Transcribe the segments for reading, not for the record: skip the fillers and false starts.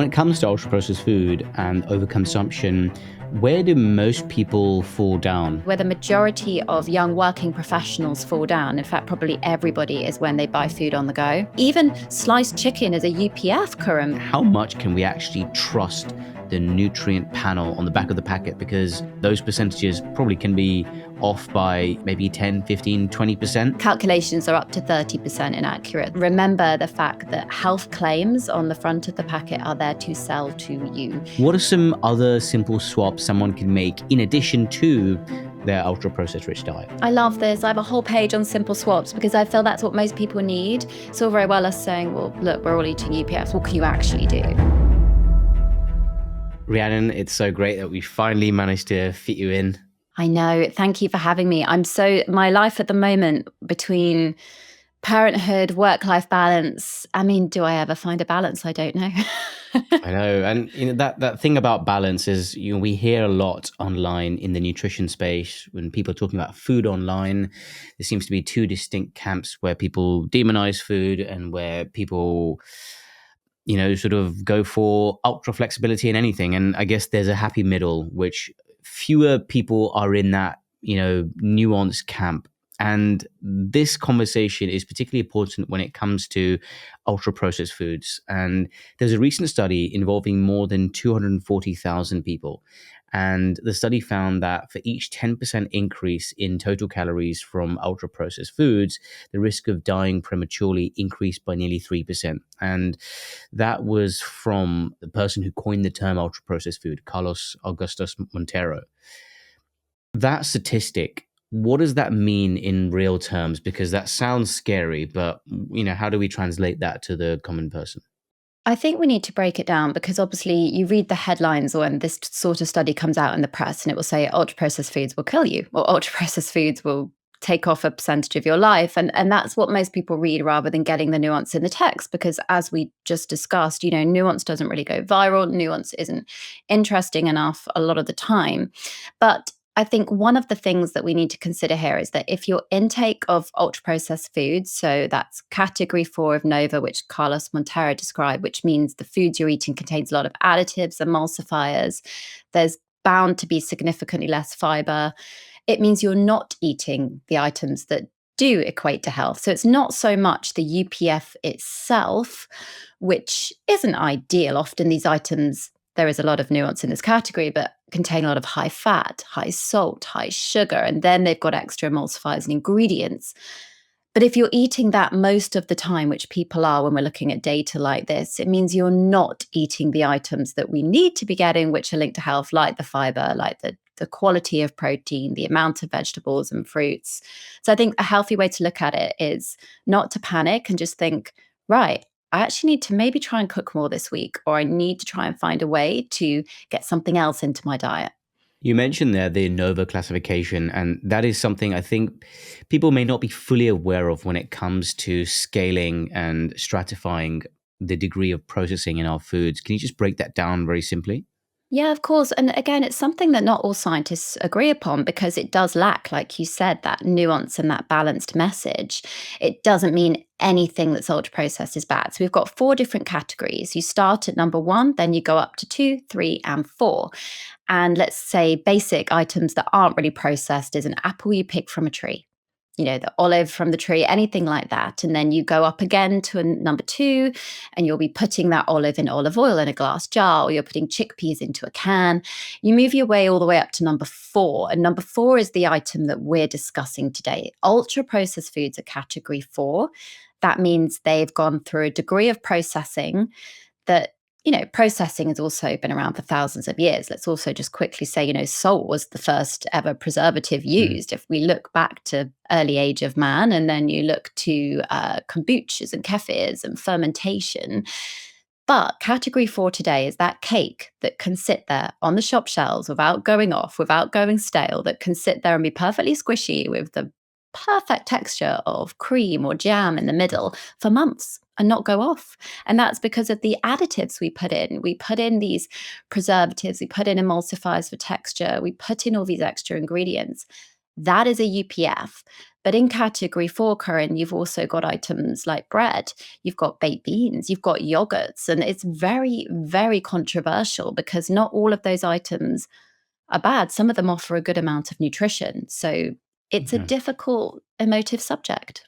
When it comes to ultra-processed food and overconsumption, where do most people fall down? Where the majority of young working professionals fall down, in fact, probably everybody, is when they buy food on the go. Even sliced chicken is a UPF, Karan. How much can we actually trust the nutrient panel on the back of the packet? Because those percentages probably can be off by maybe 10, 15, 20%. Calculations are up to 30% inaccurate. Remember the fact that health claims on the front of the packet are there to sell to you. What are some other simple swaps someone can make in addition to their ultra-processed rich diet? I love this. I have a whole page on simple swaps because I feel that's what most people need. It's all very well us saying, well, look, we're all eating UPFs. What can you actually do? Rhiannon, it's so great that we finally managed to fit you in. I know. Thank you for having me. My life at the moment, between parenthood, work-life balance. I mean, do I ever find a balance? I don't know. I know. And that thing about balance is, we hear a lot online in the nutrition space when people are talking about food online. There seems to be two distinct camps where people demonize food and where people sort of go for ultra flexibility in anything. And I guess there's a happy middle, which fewer people are in that, nuanced camp. And this conversation is particularly important when it comes to ultra processed foods. And there's a recent study involving more than 240,000 people. And the study found that for each 10% increase in total calories from ultra-processed foods, the risk of dying prematurely increased by nearly 3%. And that was from the person who coined the term ultra-processed food, Carlos Augustus Montero. That statistic, what does that mean in real terms? Because that sounds scary, but how do we translate that to the common person? I think we need to break it down because obviously you read the headlines when this sort of study comes out in the press and it will say ultra-processed foods will kill you or ultra-processed foods will take off a percentage of your life. And that's what most people read rather than getting the nuance in the text because as we just discussed, nuance doesn't really go viral. Nuance isn't interesting enough a lot of the time. But I think one of the things that we need to consider here is that if your intake of ultra-processed foods, so that's category 4 of NOVA, which Carlos Montero described, which means the foods you're eating contains a lot of additives, emulsifiers, there's bound to be significantly less fiber. It means you're not eating the items that do equate to health. So it's not so much the UPF itself, which isn't ideal. Often these items, there is a lot of nuance in this category, but contain a lot of high fat, high salt, high sugar, and then they've got extra emulsifiers and ingredients. But if you're eating that most of the time, which people are when we're looking at data like this, it means you're not eating the items that we need to be getting, which are linked to health, like the fiber, like the quality of protein, the amount of vegetables and fruits. So I think a healthy way to look at it is not to panic and just think, right, I actually need to maybe try and cook more this week, or I need to try and find a way to get something else into my diet. You mentioned there the NOVA classification, and that is something I think people may not be fully aware of when it comes to scaling and stratifying the degree of processing in our foods. Can you just break that down very simply? Yeah, of course. And again, it's something that not all scientists agree upon because it does lack, like you said, that nuance and that balanced message. It doesn't mean anything that's ultra processed is bad. So we've got 4 different categories. You start at number 1, then you go up to 2, 3, and 4. And let's say basic items that aren't really processed is an apple you pick from a tree. The olive from the tree, anything like that. And then you go up again to number 2, and you'll be putting that olive in olive oil in a glass jar, or you're putting chickpeas into a can. You move your way all the way up to number 4. And number 4 is the item that we're discussing today. Ultra processed foods are category 4. That means they've gone through a degree of processing that processing has also been around for thousands of years. Let's also just quickly say, salt was the first ever preservative used. If we look back to early age of man, and then you look to kombuchas and kefirs and fermentation. But category 4 today is that cake that can sit there on the shop shelves without going off, without going stale, that can sit there and be perfectly squishy with the perfect texture of cream or jam in the middle for months and not go off. And that's because of the additives we put in. We put in these preservatives, we put in emulsifiers for texture, we put in all these extra ingredients. That is a UPF. But in category 4, Karan, you've also got items like bread, you've got baked beans, you've got yogurts, and it's very, very controversial because not all of those items are bad. Some of them offer a good amount of nutrition. So it's a Yeah. difficult emotive subject.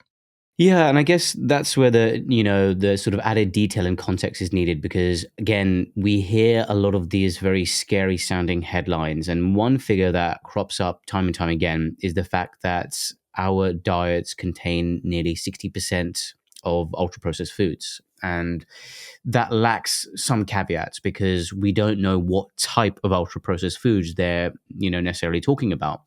Yeah, and I guess that's where the sort of added detail and context is needed because again, we hear a lot of these very scary sounding headlines, and one figure that crops up time and time again is the fact that our diets contain nearly 60% of ultra processed foods. And that lacks some caveats because we don't know what type of ultra processed foods they're, necessarily talking about.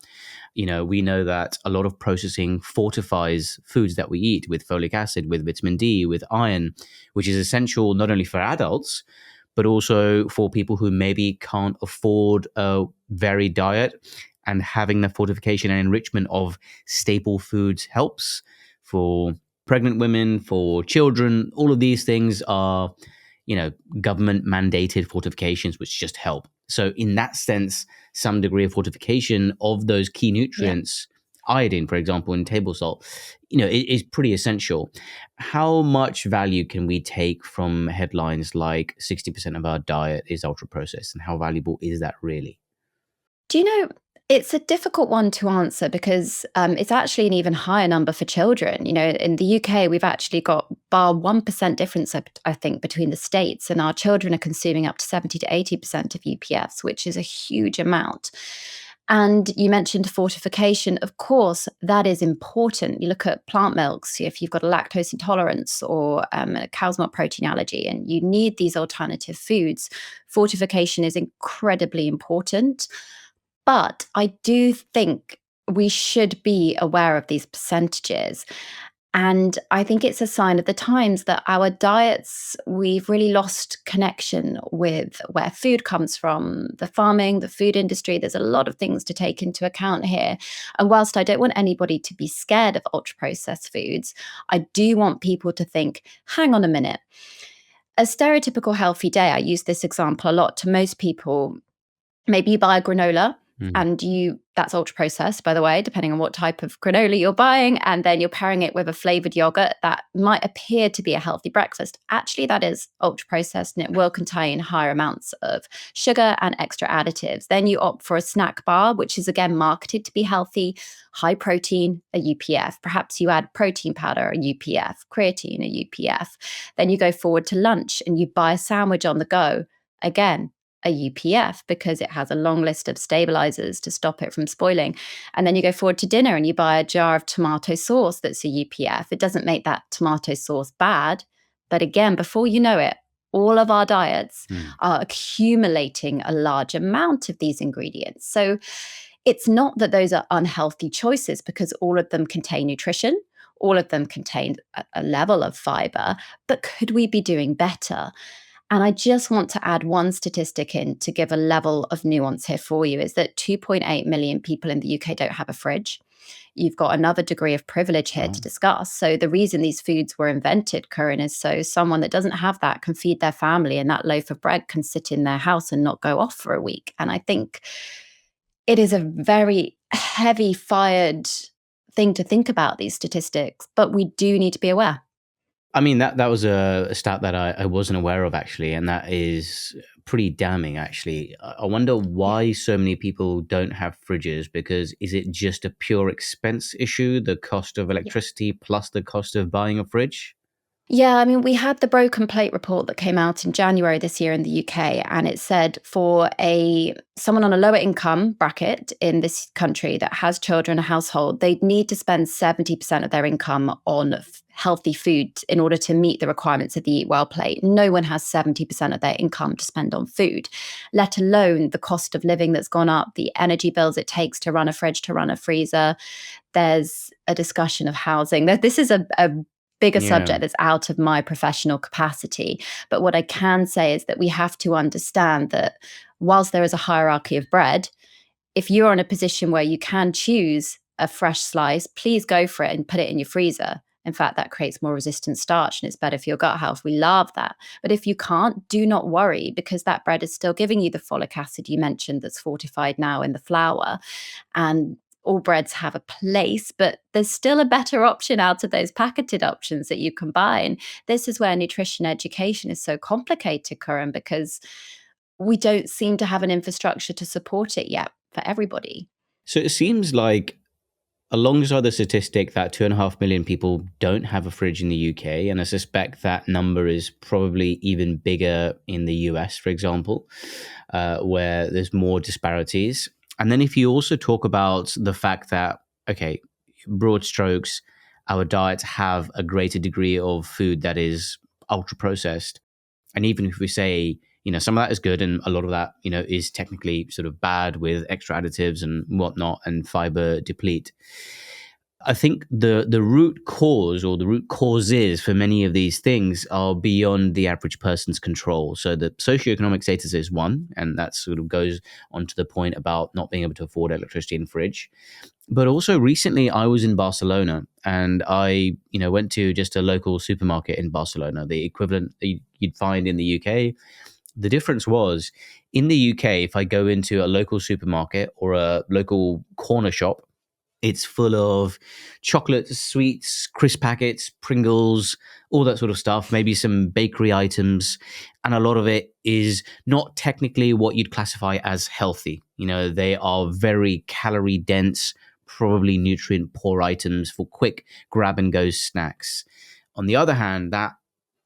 We know that a lot of processing fortifies foods that we eat with folic acid, with vitamin D, with iron, which is essential not only for adults, but also for people who maybe can't afford a varied diet. And having the fortification and enrichment of staple foods helps for pregnant women, for children. All of these things are, government mandated fortifications, which just help. So, in that sense, some degree of fortification of those key Yeah. nutrients, iodine, for example, in table salt, is pretty essential. How much value can we take from headlines like 60% of our diet is ultra processed, and how valuable is that really? Do you know, it's a difficult one to answer because it's actually an even higher number for children. In the UK, we've actually got bar 1% difference, I think, between the states, and our children are consuming up to 70 to 80% of UPFs, which is a huge amount. And you mentioned fortification. Of course, that is important. You look at plant milks, if you've got a lactose intolerance or a cow's milk protein allergy, and you need these alternative foods, fortification is incredibly important. But I do think we should be aware of these percentages. And I think it's a sign of the times that our diets, we've really lost connection with where food comes from, the farming, the food industry. There's a lot of things to take into account here. And whilst I don't want anybody to be scared of ultra processed foods, I do want people to think, hang on a minute. A stereotypical healthy day, I use this example a lot to most people. Maybe you buy a granola Mm. and that's ultra processed, by the way, depending on what type of granola you're buying. And then you're pairing it with a flavored yogurt that might appear to be a healthy breakfast. Actually, that is ultra processed and it will contain higher amounts of sugar and extra additives. Then you opt for a snack bar, which is again marketed to be healthy, high protein, a UPF. Perhaps you add protein powder, a UPF, creatine, a UPF. Then you go forward to lunch and you buy a sandwich on the go. Again, a UPF because it has a long list of stabilizers to stop it from spoiling. And then you go forward to dinner and you buy a jar of tomato sauce that's a UPF. It doesn't make that tomato sauce bad. But again, before you know it, all of our diets Mm. are accumulating a large amount of these ingredients. So it's not that those are unhealthy choices because all of them contain nutrition. All of them contain a level of fiber, but could we be doing better? And I just want to add one statistic in to give a level of nuance here for you is that 2.8 million people in the UK don't have a fridge. You've got another degree of privilege here to Oh. discuss. So the reason these foods were invented, Corinne, is so someone that doesn't have that can feed their family and that loaf of bread can sit in their house and not go off for a week. And I think it is a very heavy fired thing to think about these statistics, but we do need to be aware. I mean, that was a stat that I wasn't aware of actually, and that is pretty damning actually. I wonder Yeah. why so many people don't have fridges because is it just a pure expense issue, the cost of electricity plus the cost of buying a fridge? Yeah, I mean, we had the broken plate report that came out in January this year in the UK, and it said for a someone on a lower income bracket in this country that has children, a household, they'd need to spend 70% of their income on healthy food in order to meet the requirements of the Eat Well plate. No one has 70% of their income to spend on food, let alone the cost of living that's gone up, the energy bills it takes to run a fridge, to run a freezer. There's a discussion of housing. This is a bigger Yeah. subject that's out of my professional capacity. But what I can say is that we have to understand that whilst there is a hierarchy of bread, if you're in a position where you can choose a fresh slice, please go for it and put it in your freezer. In fact, that creates more resistant starch and it's better for your gut health. We love that. But if you can't, do not worry because that bread is still giving you the folic acid you mentioned that's fortified now in the flour. And all breads have a place, but there's still a better option out of those packeted options that you can buy. And this is where nutrition education is so complicated, Karan, because we don't seem to have an infrastructure to support it yet for everybody. So it seems like, alongside the statistic that 2.5 million people don't have a fridge in the UK, and I suspect that number is probably even bigger in the US, for example, where there's more disparities. And then if you also talk about the fact that, okay, broad strokes, our diets have a greater degree of food that is ultra processed. And even if we say, some of that is good and a lot of that, is technically sort of bad with extra additives and whatnot and fiber deplete. I think the root cause or the root causes for many of these things are beyond the average person's control. So the socioeconomic status is one, and that sort of goes on to the point about not being able to afford electricity and fridge. But also recently I was in Barcelona and I, went to just a local supermarket in Barcelona, the equivalent that you'd find in the UK. The difference was, in the UK, if I go into a local supermarket or a local corner shop, it's full of chocolates, sweets, crisp packets, Pringles, all that sort of stuff, maybe some bakery items. And a lot of it is not technically what you'd classify as healthy. They are very calorie dense, probably nutrient poor items for quick grab and go snacks. On the other hand, that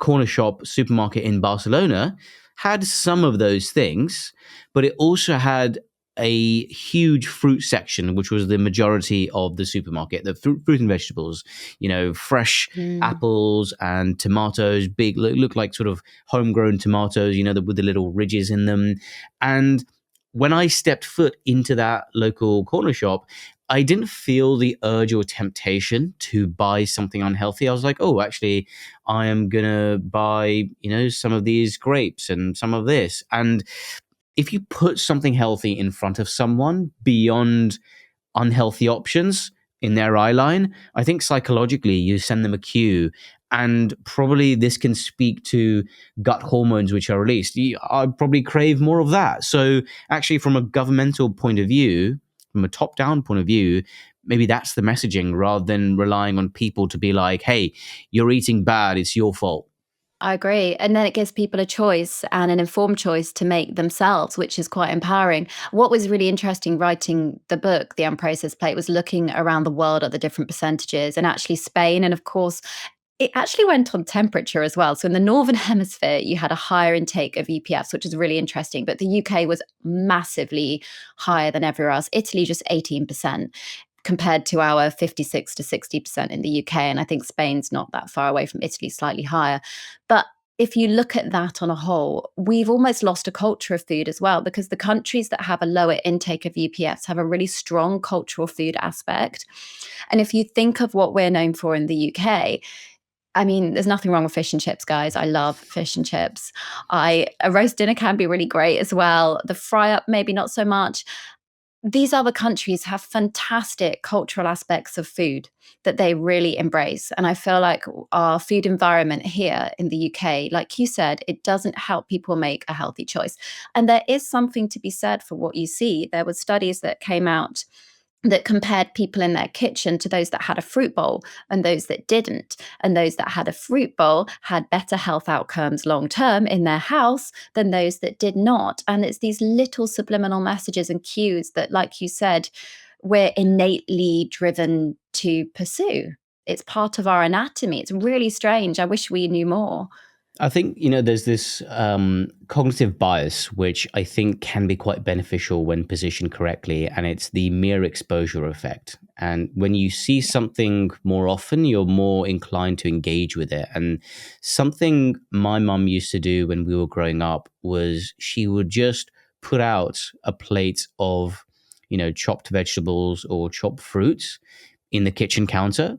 corner shop supermarket in Barcelona had some of those things, but it also had a huge fruit section, which was the majority of the supermarket. The fruit and vegetables, fresh apples and tomatoes, big, look like sort of homegrown tomatoes, with the little ridges in them. And when I stepped foot into that local corner shop, I didn't feel the urge or temptation to buy something unhealthy. I was like, oh, actually, I am going to buy, some of these grapes and some of this. And if you put something healthy in front of someone beyond unhealthy options in their eye line, I think psychologically you send them a cue. And probably this can speak to gut hormones which are released. I probably crave more of that. So actually, from a governmental point of view, from a top-down point of view, maybe that's the messaging rather than relying on people to be like, hey, you're eating bad, it's your fault. I agree. And then it gives people a choice and an informed choice to make themselves, which is quite empowering. What was really interesting writing the book, The Unprocessed Plate, was looking around the world at the different percentages, and actually Spain. And of course, it actually went on temperature as well. So in the Northern Hemisphere, you had a higher intake of UPFs, which is really interesting. But the UK was massively higher than everywhere else. Italy, just 18%. Compared to our 56 to 60% in the UK. And I think Spain's not that far away from Italy, slightly higher. But if you look at that on a whole, we've almost lost a culture of food as well, because the countries that have a lower intake of UPFs have a really strong cultural food aspect. And if you think of what we're known for in the UK, I mean, there's nothing wrong with fish and chips, guys. I love fish and chips. A roast dinner can be really great as well. The fry up, maybe not so much. These other countries have fantastic cultural aspects of food that they really embrace. And I feel like our food environment here in the UK, like you said, it doesn't help people make a healthy choice. And there is something to be said for what you see. There were studies that came out that compared people in their kitchen to those that had a fruit bowl and those that didn't. And those that had a fruit bowl had better health outcomes long term in their house than those that did not. And it's these little subliminal messages and cues that, like you said, we're innately driven to pursue. It's part of our anatomy. It's really strange. I wish we knew more. I think, there's this cognitive bias, which I think can be quite beneficial when positioned correctly, and it's the mere exposure effect. And when you see something more often, you're more inclined to engage with it. And something my mum used to do when we were growing up was she would just put out a plate of, chopped vegetables or chopped fruits in the kitchen counter,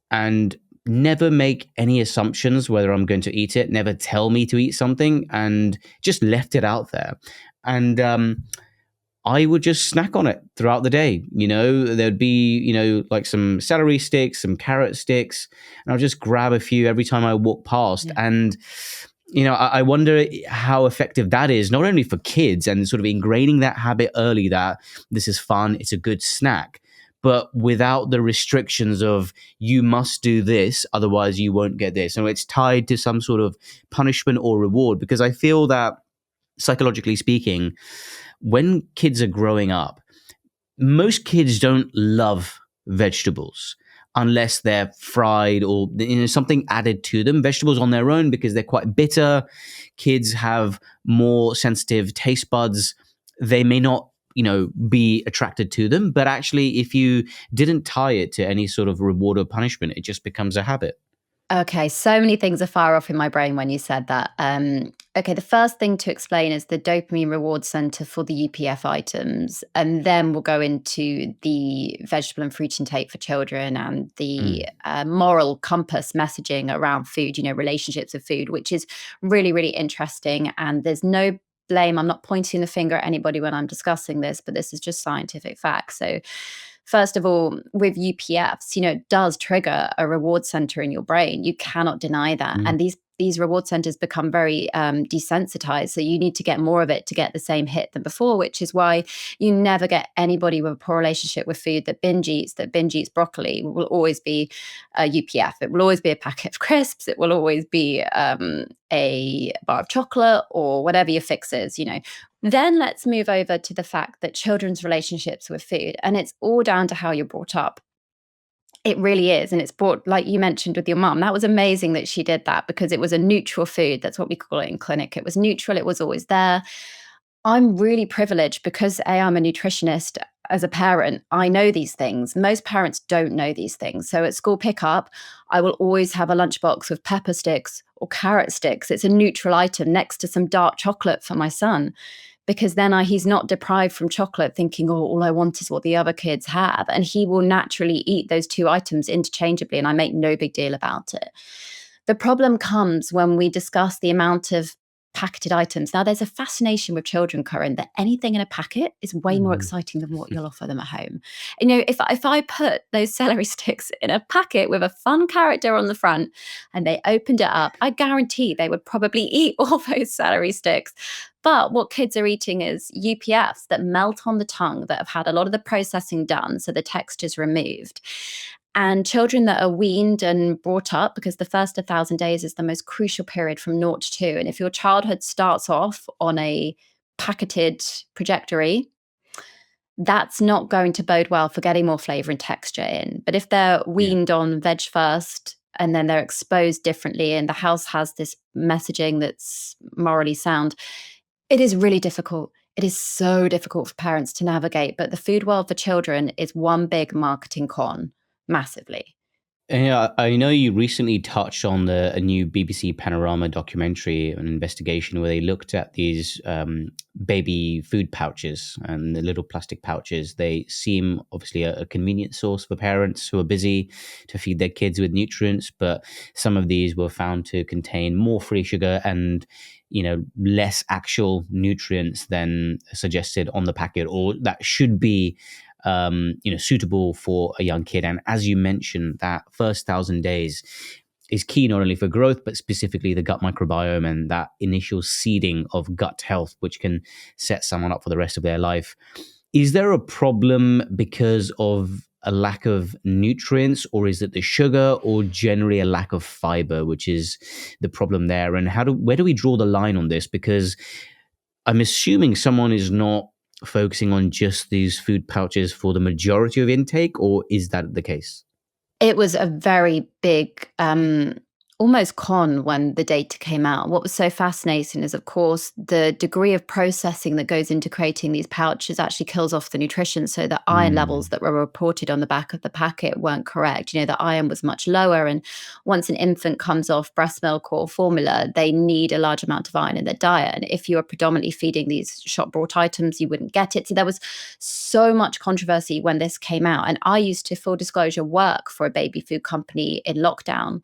and never make any assumptions whether I'm going to eat it, never tell me to eat something, and just left it out there. And I would just snack on it throughout the day. There'd be, like some celery sticks, some carrot sticks, and I'll just grab a few every time I walk past. Yeah. And, I wonder how effective that is, not only for kids and sort of ingraining that habit early that this is fun, it's a good snack, but without the restrictions of you must do this, otherwise you won't get this. So it's tied to some sort of punishment or reward, because I feel that psychologically speaking, when kids are growing up, most kids don't love vegetables unless they're fried or something added to them. Vegetables on their own, because they're quite bitter, kids have more sensitive taste buds. They may not be attracted to them, but actually if you didn't tie it to any sort of reward or punishment, it just becomes a habit. Okay, so many things are fire off in my brain when you said that. Okay, the first thing to explain is the dopamine reward center for the UPF items, and then we'll go into the vegetable and fruit intake for children and the Mm. moral compass messaging around food, relationships with food, which is really, really interesting. And there's no blame. I'm not pointing the finger at anybody when I'm discussing this, but this is just scientific fact. So first of all, with UPFs, it does trigger a reward center in your brain. You cannot deny that. Mm. And these reward centers become very desensitized. So you need to get more of it to get the same hit than before, which is why you never get anybody with a poor relationship with food that binge eats broccoli. It will always be a UPF. It will always be a packet of crisps. It will always be a bar of chocolate or whatever your fix is. Then let's move over to the fact that children's relationships with food, and it's all down to how you're brought up. It really is. And it's brought, like you mentioned with your mum, that was amazing that she did that because it was a neutral food. That's what we call it in clinic. It was neutral. It was always there. I'm really privileged because I'm a nutritionist. As a parent, I know these things. Most parents don't know these things. So at school pickup, I will always have a lunchbox with pepper sticks or carrot sticks. It's a neutral item next to some dark chocolate for my son, because then he's not deprived from chocolate thinking, oh, all I want is what the other kids have. And he will naturally eat those two items interchangeably, and I make no big deal about it. The problem comes when we discuss the amount of packeted items. Now, there's a fascination with children, Karan, that anything in a packet is way more Mm. exciting than what you'll offer them at home. If I put those celery sticks in a packet with a fun character on the front and they opened it up, I guarantee they would probably eat all those celery sticks. But what kids are eating is UPFs that melt on the tongue, that have had a lot of the processing done, so the texture's removed. And children that are weaned and brought up, because the first 1,000 days is the most crucial period from 0 to 2. And if your childhood starts off on a packeted trajectory, that's not going to bode well for getting more flavor and texture in. But if they're Yeah. weaned on veg first and then they're exposed differently and the house has this messaging that's morally sound, it is really difficult. It is so difficult for parents to navigate. But the food world for children is one big marketing con, massively. Yeah, I know you recently touched on a new BBC Panorama documentary, an investigation where they looked at these baby food pouches and the little plastic pouches. They seem obviously a convenient source for parents who are busy to feed their kids with nutrients, but some of these were found to contain more free sugar and less actual nutrients than suggested on the packet, or that should be suitable for a young kid. And as you mentioned, that first 1,000 days is key not only for growth, but specifically the gut microbiome and that initial seeding of gut health, which can set someone up for the rest of their life. Is there a problem because of a lack of nutrients, or is it the sugar, or generally a lack of fiber, which is the problem there? And where do we draw the line on this? Because I'm assuming someone is not focusing on just these food pouches for the majority of intake, or is that the case? It was a very big, almost con when the data came out. What was so fascinating is, of course, the degree of processing that goes into creating these pouches actually kills off the nutrition. So the iron levels Mm. that were reported on the back of the packet weren't correct. The iron was much lower. And once an infant comes off breast milk or formula, they need a large amount of iron in their diet. And if you are predominantly feeding these shop bought items, you wouldn't get it. So there was so much controversy when this came out. And I used to, full disclosure, work for a baby food company in lockdown.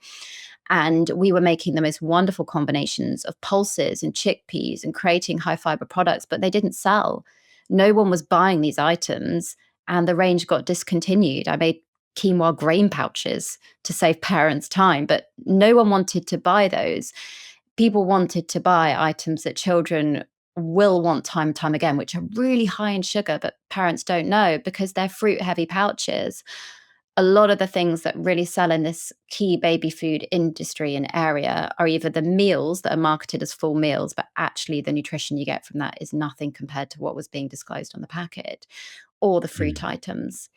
And we were making the most wonderful combinations of pulses and chickpeas and creating high fiber products, but they didn't sell. No one was buying these items, and the range got discontinued. I made quinoa grain pouches to save parents time, but no one wanted to buy those. People wanted to buy items that children will want time and time again, which are really high in sugar, but parents don't know because they're fruit heavy pouches. A lot of the things that really sell in this key baby food industry and area are either the meals that are marketed as full meals, but actually the nutrition you get from that is nothing compared to what was being disclosed on the packet, or the fruit items.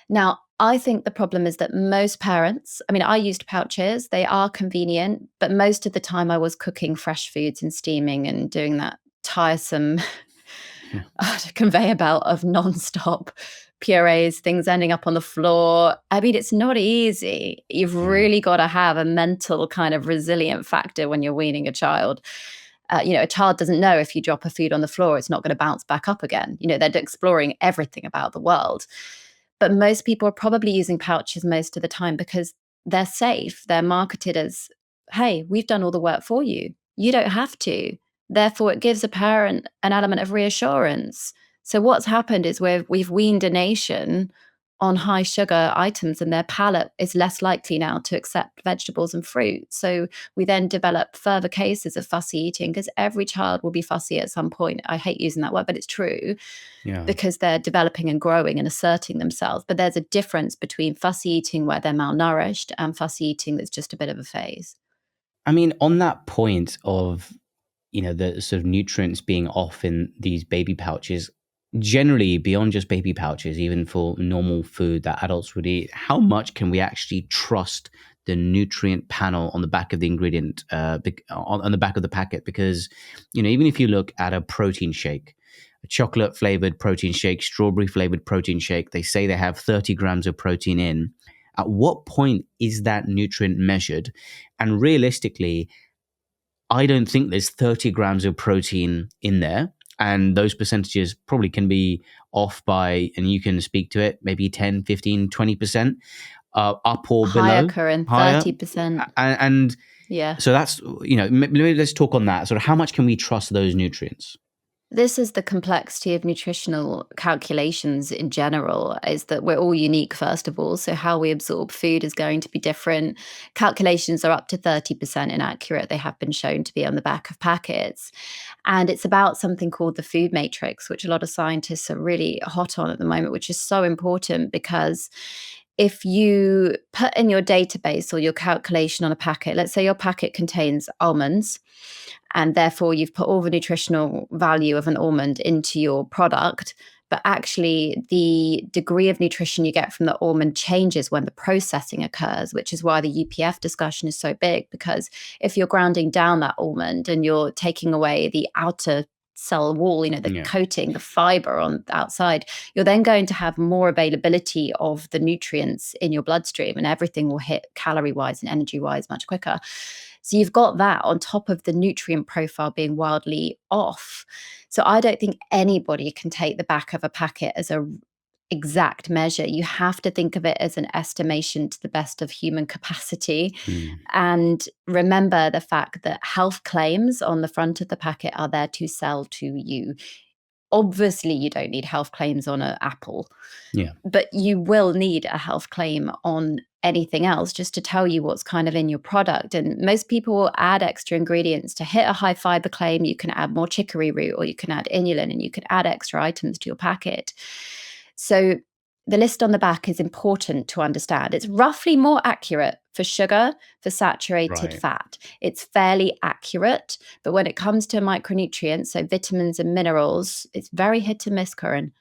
Now, I think the problem is that most parents, I mean, I used pouches, they are convenient, but most of the time I was cooking fresh foods and steaming and doing that tiresome conveyor belt of non-stop purees, things ending up on the floor. I mean, it's not easy. You've really got to have a mental kind of resilient factor when you're weaning a child. A child doesn't know if you drop a food on the floor, it's not going to bounce back up again. They're exploring everything about the world. But most people are probably using pouches most of the time because they're safe. They're marketed as, hey, we've done all the work for you. You don't have to. Therefore, it gives a parent an element of reassurance. So what's happened is we've weaned a nation on high sugar items, and their palate is less likely now to accept vegetables and fruit. So we then develop further cases of fussy eating because every child will be fussy at some point. I hate using that word, but it's true. Yeah. Because they're developing and growing and asserting themselves. But there's a difference between fussy eating where they're malnourished and fussy eating that's just a bit of a phase. I mean, on that point of, the sort of nutrients being off in these baby pouches, generally beyond just baby pouches, even for normal food that adults would eat, how much can we actually trust the nutrient panel on the back of the ingredient, on the back of the packet? Because, even if you look at a protein shake, a chocolate flavored protein shake, strawberry flavored protein shake, they say they have 30 grams of protein in. At what point is that nutrient measured? And realistically, I don't think there's 30 grams of protein in there. And those percentages probably can be off by, and you can speak to it, maybe 10, 15, 20%, up or Higher, below. Karan, Higher. 30%. And yeah. So that's, maybe let's talk on that. Sort of how much can we trust those nutrients? This is the complexity of nutritional calculations in general, is that we're all unique, first of all. So how we absorb food is going to be different. Calculations are up to 30% inaccurate. They have been shown to be on the back of packets. And it's about something called the food matrix, which a lot of scientists are really hot on at the moment, which is so important because if you put in your database or your calculation on a packet, let's say your packet contains almonds, and therefore you've put all the nutritional value of an almond into your product, but actually the degree of nutrition you get from the almond changes when the processing occurs, which is why the UPF discussion is so big, because if you're grounding down that almond and you're taking away the outer cell wall, the coating, the fiber on the outside, you're then going to have more availability of the nutrients in your bloodstream, and everything will hit calorie-wise and energy-wise much quicker. So you've got that on top of the nutrient profile being wildly off. So I don't think anybody can take the back of a packet as a exact measure. You have to think of it as an estimation to the best of human capacity. And remember the fact that health claims on the front of the packet are there to sell to you. Obviously, you don't need health claims on an apple. Yeah. But you will need a health claim on anything else just to tell you what's kind of in your product. And most people will add extra ingredients to hit a high fiber claim. You can add more chicory root, or you can add inulin, and you can add extra items to your packet. So the list on the back is important to understand. It's roughly more accurate for sugar, for saturated fat. It's fairly accurate. But when it comes to micronutrients, so vitamins and minerals, it's very hit and miss, Karan.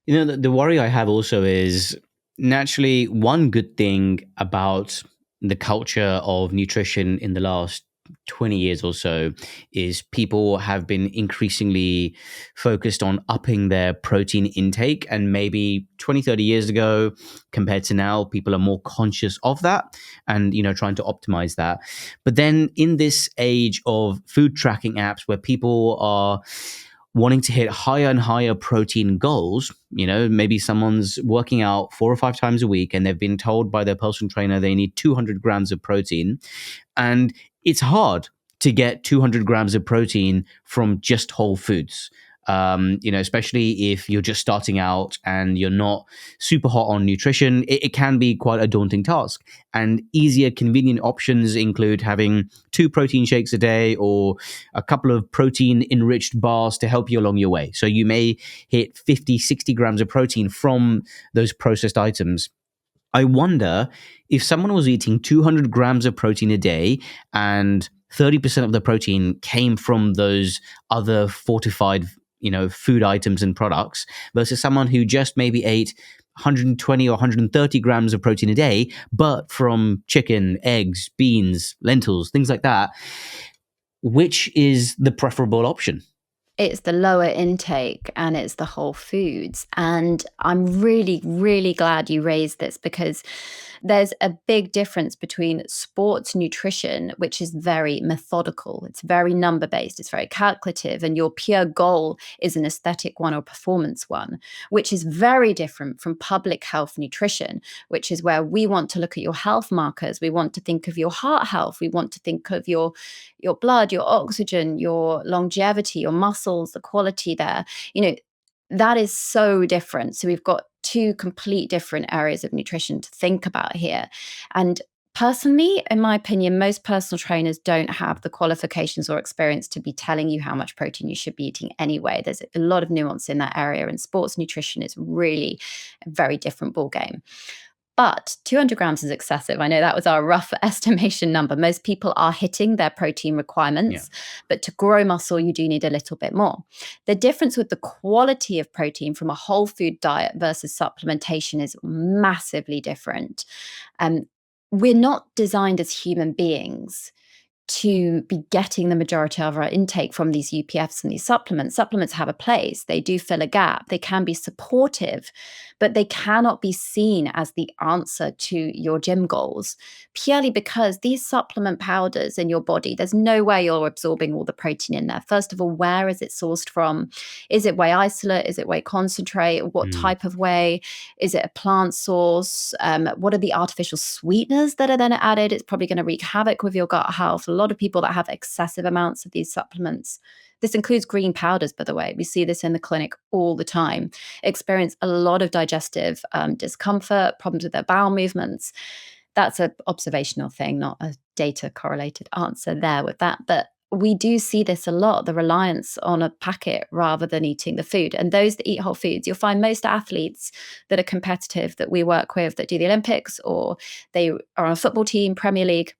The worry I have also is, naturally, one good thing about the culture of nutrition in the last 20 years or so is people have been increasingly focused on upping their protein intake. And maybe 20, 30 years ago compared to now, people are more conscious of that and, trying to optimize that. But then in this age of food tracking apps where people are wanting to hit higher and higher protein goals, maybe someone's working out 4 or 5 times a week and they've been told by their personal trainer they need 200 grams of protein. And it's hard to get 200 grams of protein from just whole foods. Especially if you're just starting out and you're not super hot on nutrition, it can be quite a daunting task. And easier, convenient options include having 2 protein shakes a day or a couple of protein enriched bars to help you along your way. So you may hit 50, 60 grams of protein from those processed items. I wonder if someone was eating 200 grams of protein a day and 30% of the protein came from those other fortified, food items and products versus someone who just maybe ate 120 or 130 grams of protein a day, but from chicken, eggs, beans, lentils, things like that. Which is the preferable option? It's the lower intake and it's the whole foods. And I'm really, really glad you raised this because there's a big difference between sports nutrition, which is very methodical. It's very number based. It's very calculative. And your pure goal is an aesthetic one or performance one, which is very different from public health nutrition, which is where we want to look at your health markers. We want to think of your heart health. We want to think of your blood, your oxygen, your longevity, your muscles, the quality there. That is so different. So we've got 2 complete different areas of nutrition to think about here. And personally, in my opinion, most personal trainers don't have the qualifications or experience to be telling you how much protein you should be eating anyway. There's a lot of nuance in that area, and sports nutrition is really a very different ballgame. But 200 grams is excessive. I know that was our rough estimation number. Most people are hitting their protein requirements, but to grow muscle, you do need a little bit more. The difference with the quality of protein from a whole food diet versus supplementation is massively different. We're not designed as human beings to be getting the majority of our intake from these UPFs and these supplements. Supplements have a place. They do fill a gap. They can be supportive, but they cannot be seen as the answer to your gym goals, purely because these supplement powders in your body, there's no way you're absorbing all the protein in there. First of all, where is it sourced from? Is it whey isolate? Is it whey concentrate? What type of whey? Is it a plant source? What are the artificial sweeteners that are then added? It's probably going to wreak havoc with your gut health. A lot of people that have excessive amounts of these supplements, this includes green powders, by the way, we see this in the clinic all the time, experience a lot of digestive discomfort, problems with their bowel movements. That's an observational thing, not a data correlated answer there with that. But we do see this a lot, the reliance on a packet rather than eating the food. And those that eat whole foods, you'll find most athletes that are competitive that we work with that do the Olympics or they are on a football team, Premier League,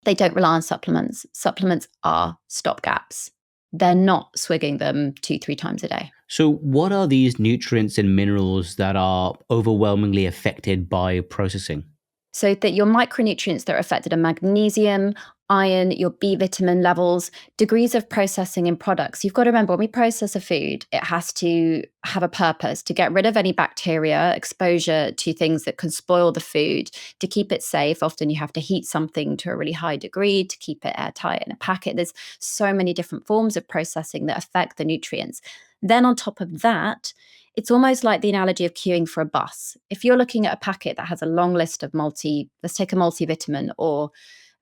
they don't rely on supplements. Supplements are stopgaps. They're not swigging them 2-3 times a day. So what are these nutrients and minerals that are overwhelmingly affected by processing? So that your micronutrients that are affected are magnesium, iron, your B vitamin levels, degrees of processing in products. You've got to remember when we process a food, it has to have a purpose to get rid of any bacteria, exposure to things that can spoil the food, to keep it safe. Often you have to heat something to a really high degree to keep it airtight in a packet. There's so many different forms of processing that affect the nutrients. Then on top of that, it's almost like the analogy of queuing for a bus. If you're looking at a packet that has a long list of let's take a multivitamin or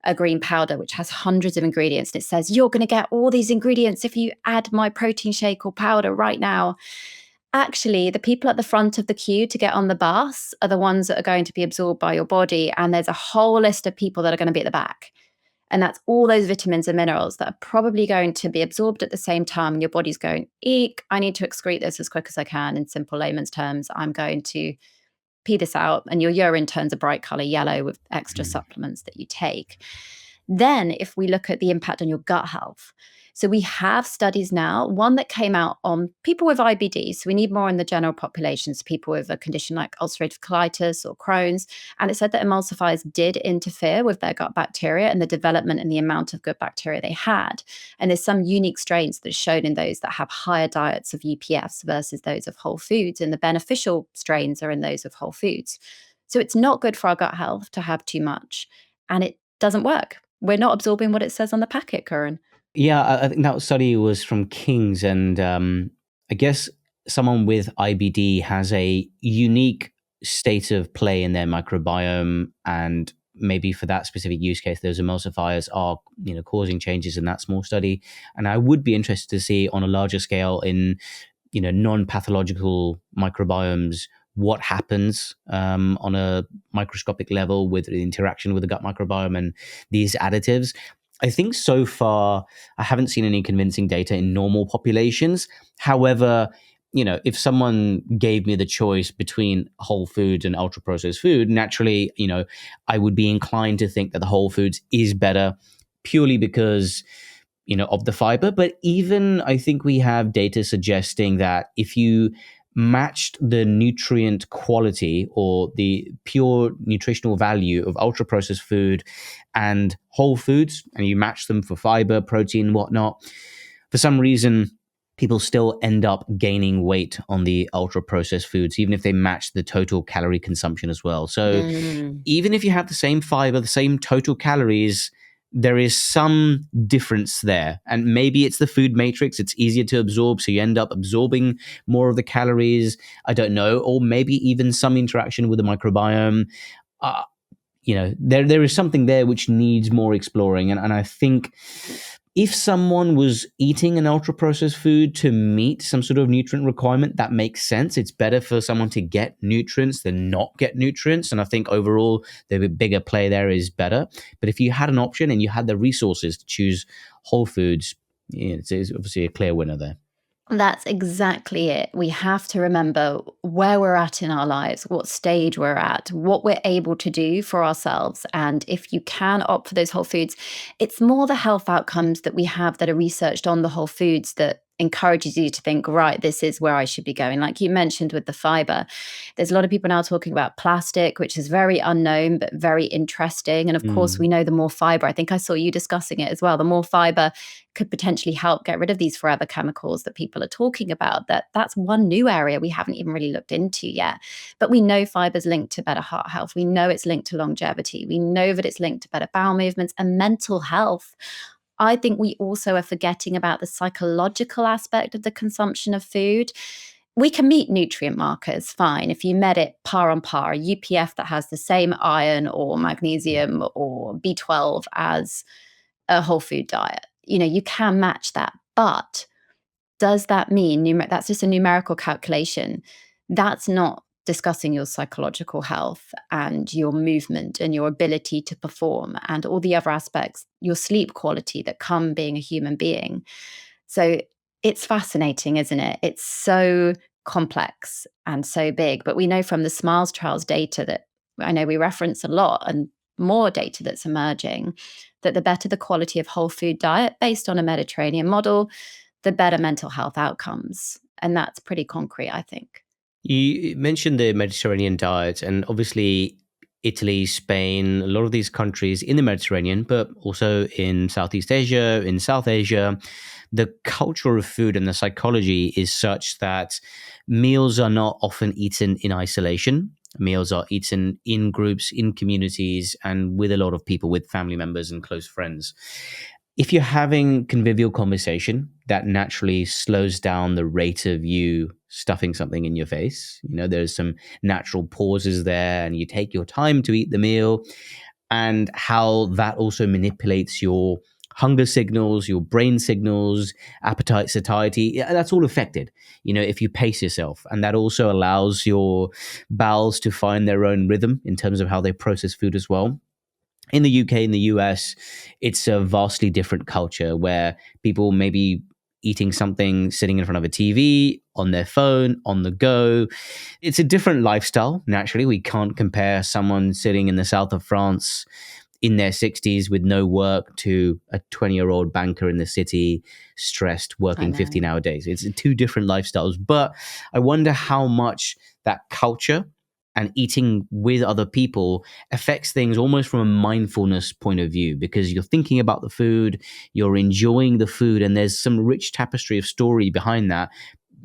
a green powder, which has hundreds of ingredients, and it says, you're going to get all these ingredients if you add my protein shake or powder right now. Actually, the people at the front of the queue to get on the bus are the ones that are going to be absorbed by your body. And there's a whole list of people that are going to be at the back. And that's all those vitamins and minerals that are probably going to be absorbed at the same time. And your body's going, eek, I need to excrete this as quick as I can. In simple layman's terms, I'm going to pee this out. And your urine turns a bright color yellow with extra supplements that you take. Then if we look at the impact on your gut health, so we have studies now, one that came out on people with IBD. So we need more in the general population, so people with a condition like ulcerative colitis or Crohn's. And it said that emulsifiers did interfere with their gut bacteria and the development and the amount of good bacteria they had. And there's some unique strains that are shown in those that have higher diets of UPFs versus those of whole foods. And the beneficial strains are in those of whole foods. So it's not good for our gut health to have too much. And it doesn't work. We're not absorbing what it says on the packet, Karan. Yeah, I think that study was from King's, and I guess someone with IBD has a unique state of play in their microbiome, and maybe for that specific use case, those emulsifiers are causing changes in that small study. And I would be interested to see on a larger scale in non-pathological microbiomes, what happens on a microscopic level with the interaction with the gut microbiome and these additives. I think so far I haven't seen any convincing data in normal populations. However, if someone gave me the choice between whole foods and ultra processed food, naturally, I would be inclined to think that the whole foods is better purely because of the fiber. But even I think we have data suggesting that if you matched the nutrient quality or the pure nutritional value of ultra processed food and whole foods, and you match them for fiber, protein, whatnot, for some reason, people still end up gaining weight on the ultra processed foods, even if they match the total calorie consumption as well. So even if you have the same fiber, the same total calories, there is some difference there. And maybe it's the food matrix. It's easier to absorb. So you end up absorbing more of the calories. I don't know. Or maybe even some interaction with the microbiome. There is something there which needs more exploring. And I think if someone was eating an ultra processed food to meet some sort of nutrient requirement, that makes sense. It's better for someone to get nutrients than not get nutrients. And I think overall, the bigger play there is better. But if you had an option and you had the resources to choose whole foods, it's obviously a clear winner there. That's exactly it. We have to remember where we're at in our lives, what stage we're at, what we're able to do for ourselves. And if you can opt for those whole foods, it's more the health outcomes that we have that are researched on the whole foods that encourages you to think, right, this is where I should be going. Like you mentioned with the fiber, there's a lot of people now talking about plastic, which is very unknown, but very interesting. And of course, we know the more fiber, I think I saw you discussing it as well, the more fiber could potentially help get rid of these forever chemicals that people are talking about. That's one new area we haven't even really looked into yet. But we know fiber's linked to better heart health. We know it's linked to longevity. We know that it's linked to better bowel movements and mental health. I think we also are forgetting about the psychological aspect of the consumption of food. We can meet nutrient markers, fine. If you met it par on par, a UPF that has the same iron or magnesium or B12 as a whole food diet, you can match that. But does that mean that's just a numerical calculation? That's not discussing your psychological health and your movement and your ability to perform and all the other aspects, your sleep quality that come being a human being. So it's fascinating, isn't it? It's so complex and so big. But we know from the SMILES trials data that I know we reference a lot, and more data that's emerging, that the better the quality of whole food diet based on a Mediterranean model, the better mental health outcomes. And that's pretty concrete, I think. You mentioned the Mediterranean diet, and obviously Italy, Spain, a lot of these countries in the Mediterranean, but also in Southeast Asia, in South Asia, the culture of food and the psychology is such that meals are not often eaten in isolation. Meals are eaten in groups, in communities, and with a lot of people, with family members and close friends. If you're having convivial conversation, that naturally slows down the rate of you stuffing something in your face. There's some natural pauses there, and you take your time to eat the meal, and how that also manipulates your hunger signals, your brain signals, appetite, satiety. That's all affected, if you pace yourself. And that also allows your bowels to find their own rhythm in terms of how they process food as well. In the UK, in the US, it's a vastly different culture where people may be eating something sitting in front of a TV, on their phone, on the go. It's a different lifestyle. Naturally, we can't compare someone sitting in the south of France in their 60s with no work to a 20-year-old banker in the city, stressed, working 15-hour days. It's two different lifestyles. But I wonder how much that culture and eating with other people affects things almost from a mindfulness point of view, because you're thinking about the food, you're enjoying the food, and there's some rich tapestry of story behind that,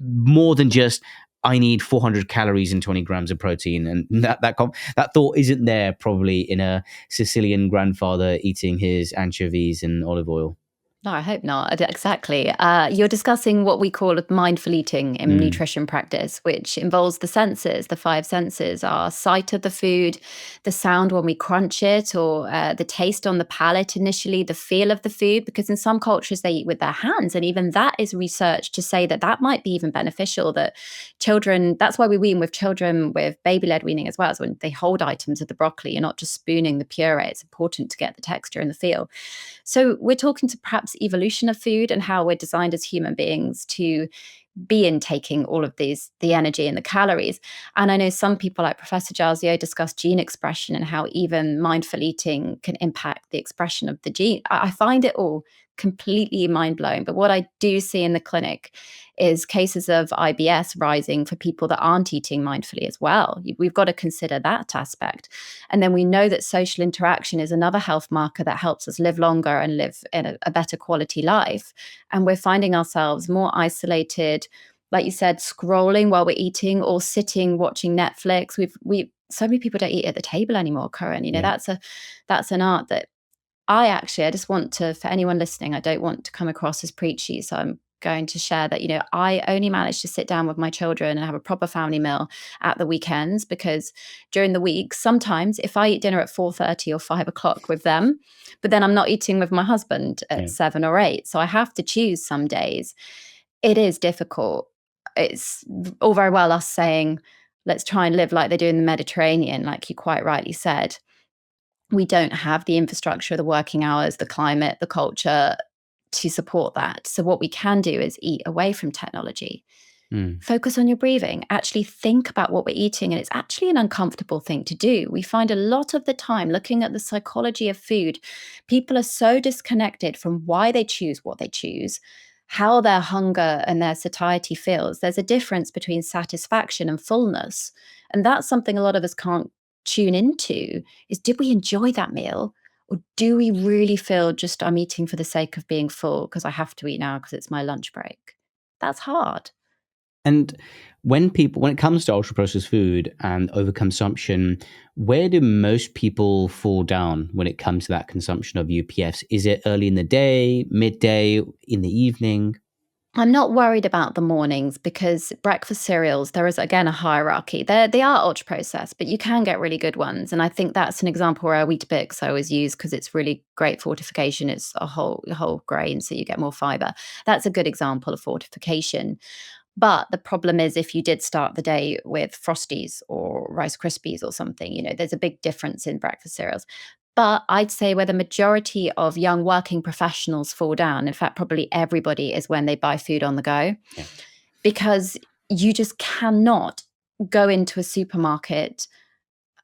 more than just, I need 400 calories and 20 grams of protein. And that thought isn't there probably in a Sicilian grandfather eating his anchovies and olive oil. No, I hope not. Exactly. You're discussing what we call mindful eating in Mm, nutrition practice, which involves the senses. The five senses are sight of the food, the sound when we crunch it, or the taste on the palate initially, the feel of the food, because in some cultures they eat with their hands. And even that is research to say that that might be even beneficial, that children, that's why we wean with children with baby-led weaning as well, is when they hold items of the broccoli, you're not just spooning the puree. It's important to get the texture and the feel. So we're talking to perhaps evolution of food and how we're designed as human beings to be intaking all of these, the energy and the calories. And I know some people like Professor Jalzio discuss gene expression and how even mindful eating can impact the expression of the gene. I find it all completely mind blowing. But what I do see in the clinic is cases of IBS rising for people that aren't eating mindfully as well. We've got to consider that aspect. And then we know that social interaction is another health marker that helps us live longer and live in a better quality life. And we're finding ourselves more isolated, like you said, scrolling while we're eating or sitting watching Netflix. We so many people don't eat at the table anymore, Karan. You know, yeah. that's an art that I just want to, for anyone listening, I don't want to come across as preachy. So I'm going to share that, I only manage to sit down with my children and have a proper family meal at the weekends, because during the week, sometimes if I eat dinner at 4:30 or 5 o'clock with them, but then I'm not eating with my husband at Yeah. 7 or 8. So I have to choose some days. It is difficult. It's all very well us saying, let's try and live like they do in the Mediterranean, like you quite rightly said. We don't have the infrastructure, the working hours, the climate, the culture to support that. So what we can do is eat away from technology. Mm. Focus on your breathing. Actually think about what we're eating. And it's actually an uncomfortable thing to do. We find a lot of the time, looking at the psychology of food, people are so disconnected from why they choose what they choose, how their hunger and their satiety feels. There's a difference between satisfaction and fullness. And that's something a lot of us can't tune into, is did we enjoy that meal? Or do we really feel just I'm eating for the sake of being full because I have to eat now because it's my lunch break? That's hard. And when it comes to ultra processed food and overconsumption, where do most people fall down when it comes to that consumption of UPFs? Is it early in the day, midday, in the evening? I'm not worried about the mornings because breakfast cereals, there is again a hierarchy. They are ultra processed, but you can get really good ones. And I think that's an example where Weetabix I always use because it's really great fortification. It's a whole grain, so you get more fiber. That's a good example of fortification. But the problem is if you did start the day with Frosties or Rice Krispies or something, there's a big difference in breakfast cereals. But I'd say where the majority of young working professionals fall down, in fact, probably everybody, is when they buy food on the go, Yeah. because you just cannot go into a supermarket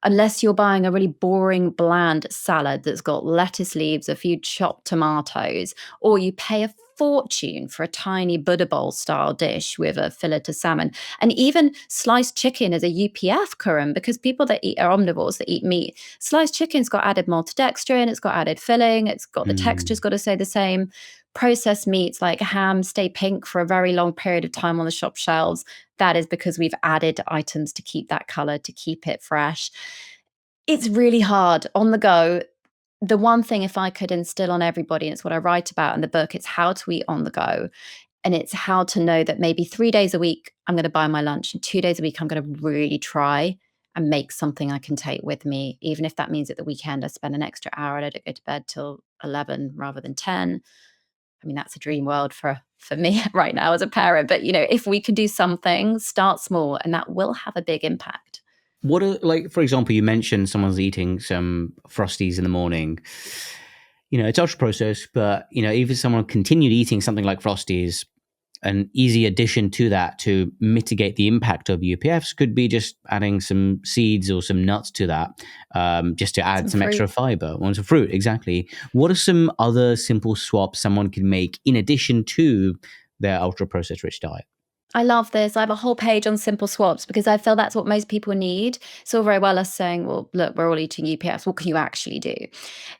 unless you're buying a really boring, bland salad that's got lettuce leaves, a few chopped tomatoes, or you pay a fortune for a tiny Buddha bowl style dish with a fillet of salmon. And even sliced chicken is a UPF, Karan, because people that eat are omnivores that eat meat. Sliced chicken's got added maltodextrin, it's got added filling, it's got the texture's Mm. got to stay the same. Processed meats like ham stay pink for a very long period of time on the shop shelves. That is because we've added items to keep that color, to keep it fresh. It's really hard on the go. The one thing, if I could instill on everybody, and it's what I write about in the book, it's how to eat on the go. And it's how to know that maybe 3 days a week, I'm going to buy my lunch, and 2 days a week, I'm going to really try and make something I can take with me. Even if that means at the weekend, I spend an extra hour and I don't go to bed till 11 rather than 10. I mean, that's a dream world for me right now as a parent. But, if we can do something, start small, and that will have a big impact. What are, like, for example, you mentioned someone's eating some Frosties in the morning. It's ultra processed, but even someone continued eating something like Frosties, an easy addition to that to mitigate the impact of UPFs could be just adding some seeds or some nuts to that, just to add Some some extra fruit. fiber. Or some fruit, exactly. What are some other simple swaps someone can make in addition to their ultra processed rich diet? I love this. I have a whole page on simple swaps because I feel that's what most people need. It's all very well us saying, well, look, we're all eating UPFs. What can you actually do?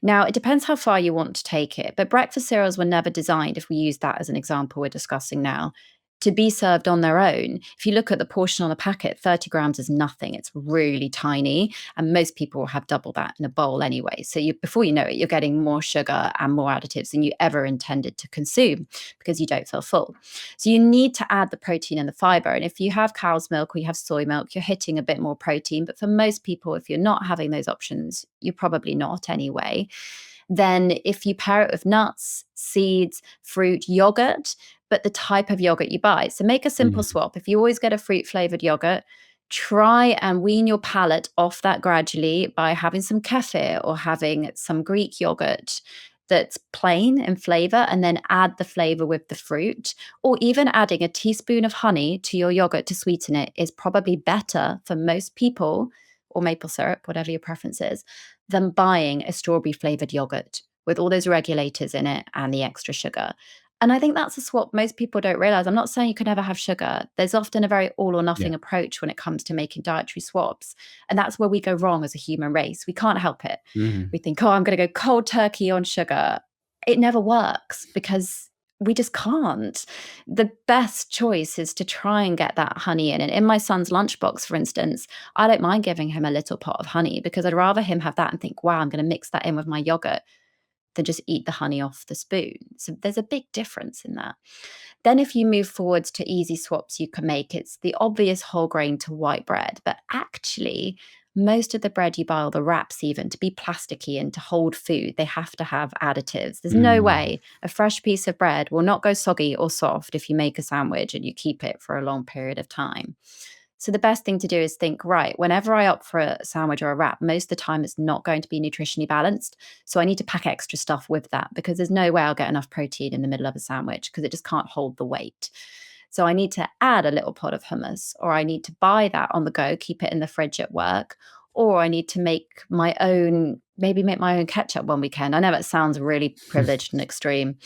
Now, it depends how far you want to take it, but breakfast cereals were never designed, if we use that as an example we're discussing now, to be served on their own. If you look at the portion on the packet, 30 grams is nothing. It's really tiny. And most people will have double that in a bowl anyway. So before you know it, you're getting more sugar and more additives than you ever intended to consume because you don't feel full. So you need to add the protein and the fiber. And if you have cow's milk or you have soy milk, you're hitting a bit more protein. But for most people, if you're not having those options, you're probably not anyway. Then if you pair it with nuts, seeds, fruit, yogurt, but the type of yogurt you buy. So make a simple swap. If you always get a fruit flavored yogurt, try and wean your palate off that gradually by having some kefir or having some Greek yogurt that's plain in flavor, and then add the flavor with the fruit, or even adding a teaspoon of honey to your yogurt to sweeten it is probably better for most people, or maple syrup, whatever your preference is, than buying a strawberry flavored yogurt with all those regulators in it and the extra sugar. And I think that's a swap most people don't realize. I'm not saying you can never have sugar. There's often a very all or nothing approach when it comes to making dietary swaps. And that's where we go wrong as a human race. We can't help it. We think, oh, I'm going to go cold turkey on sugar. It never works because we just can't. The best choice is to try and get that honey in. And in my son's lunchbox, for instance, I don't mind giving him a little pot of honey because I'd rather him have that and think, wow, I'm going to mix that in with my yogurt than just eat the honey off the spoon. So there's a big difference in that. Then if you move forwards to easy swaps you can make, it's the obvious whole grain to white bread. But actually, most of the bread you buy, or the wraps even, to be plasticky and to hold food, they have to have additives. There's no way a fresh piece of bread will not go soggy or soft if you make a sandwich and you keep it for a long period of time. So the best thing to do is think, right, whenever I opt for a sandwich or a wrap, most of the time it's not going to be nutritionally balanced. So I need to pack extra stuff with that because there's no way I'll get enough protein in the middle of a sandwich because it just can't hold the weight. So I need to add a little pot of hummus, or I need to buy that on the go, keep it in the fridge at work, or I need to make my own, maybe make my own ketchup one weekend. I know that sounds really privileged and extreme,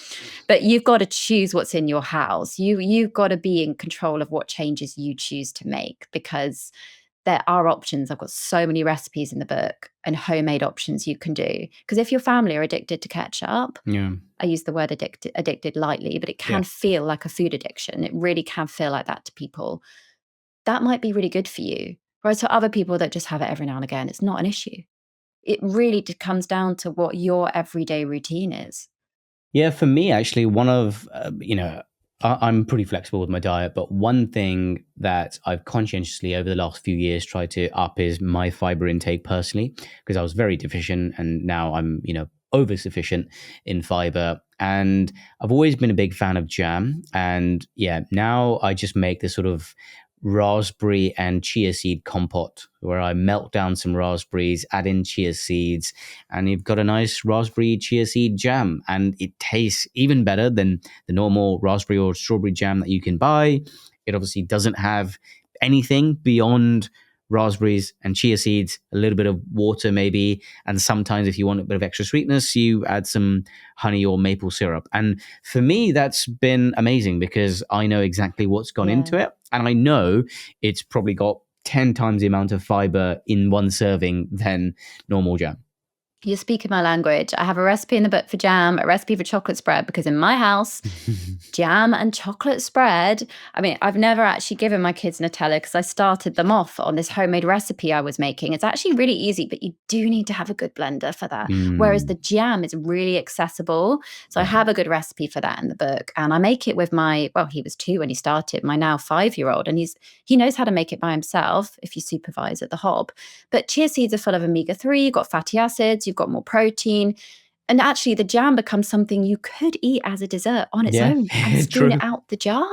but you've got to choose what's in your house. You've got to be in control of what changes you choose to make, because there are options. I've got so many recipes in the book and homemade options you can do. Because if your family are addicted to ketchup, I use the word addicted lightly, but it can feel like a food addiction. It really can feel like that to people. That might be really good for you. Whereas for other people that just have it every now and again, it's not an issue. It really comes down to what your everyday routine is. Yeah, for me, actually, one of, I'm pretty flexible with my diet, but one thing that I've conscientiously over the last few years tried to up is my fiber intake personally, because I was very deficient and now I'm, over sufficient in fiber. And I've always been a big fan of jam. And yeah, now I just make this sort of raspberry and chia seed compote where I melt down some raspberries, add in chia seeds, and you've got a nice raspberry chia seed jam. And it tastes even better than the normal raspberry or strawberry jam that you can buy. It obviously doesn't have anything beyond raspberries and chia seeds, a little bit of water maybe, and sometimes if you want a bit of extra sweetness, you add some honey or maple syrup. And for me, that's been amazing because I know exactly what's gone into it, and I know it's probably got 10 times the amount of fiber in one serving than normal jam. You're speaking my language. I have a recipe in the book for jam, a recipe for chocolate spread, because in my house, jam and chocolate spread. I mean, I've never actually given my kids Nutella because I started them off on this homemade recipe I was making. It's actually really easy, but you do need to have a good blender for that. Whereas the jam is really accessible. So I have a good recipe for that in the book. And I make it with he was 2 when he started, my now 5-year-old. And he knows how to make it by himself if you supervise at the hob. But chia seeds are full of omega-3, you've got fatty acids, you've got more protein. And actually, the jam becomes something you could eat as a dessert on its own and spoon it out the jar.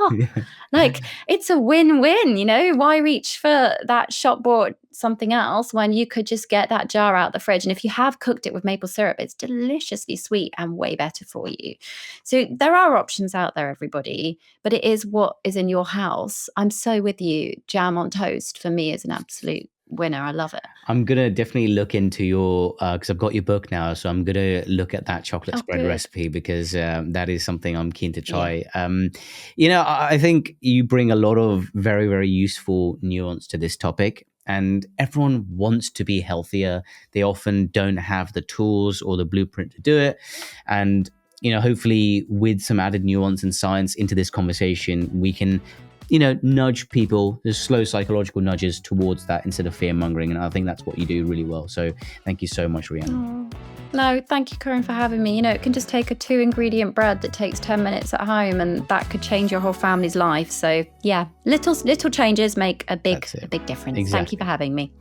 Like, it's a win-win, Why reach for that shop-bought something else when you could just get that jar out the fridge? And if you have cooked it with maple syrup, it's deliciously sweet and way better for you. So there are options out there, everybody, but it is what is in your house. I'm so with you. Jam on toast, for me, is an absolute winner. I love it. I'm gonna definitely look into your because I've got your book now, so I'm gonna look at that chocolate spread recipe because that is something I'm keen to try. I think you bring a lot of very, very useful nuance to this topic, and everyone wants to be healthier. They often don't have the tools or the blueprint to do it, and hopefully with some added nuance and science into this conversation, we can, nudge people, just slow psychological nudges towards that instead of fear mongering. And I think that's what you do really well. So thank you so much, Rhiannon. No, thank you, Karan, for having me. It can just take a 2-ingredient bread that takes 10 minutes at home, and that could change your whole family's life. So yeah, little changes make a big difference. Exactly. Thank you for having me.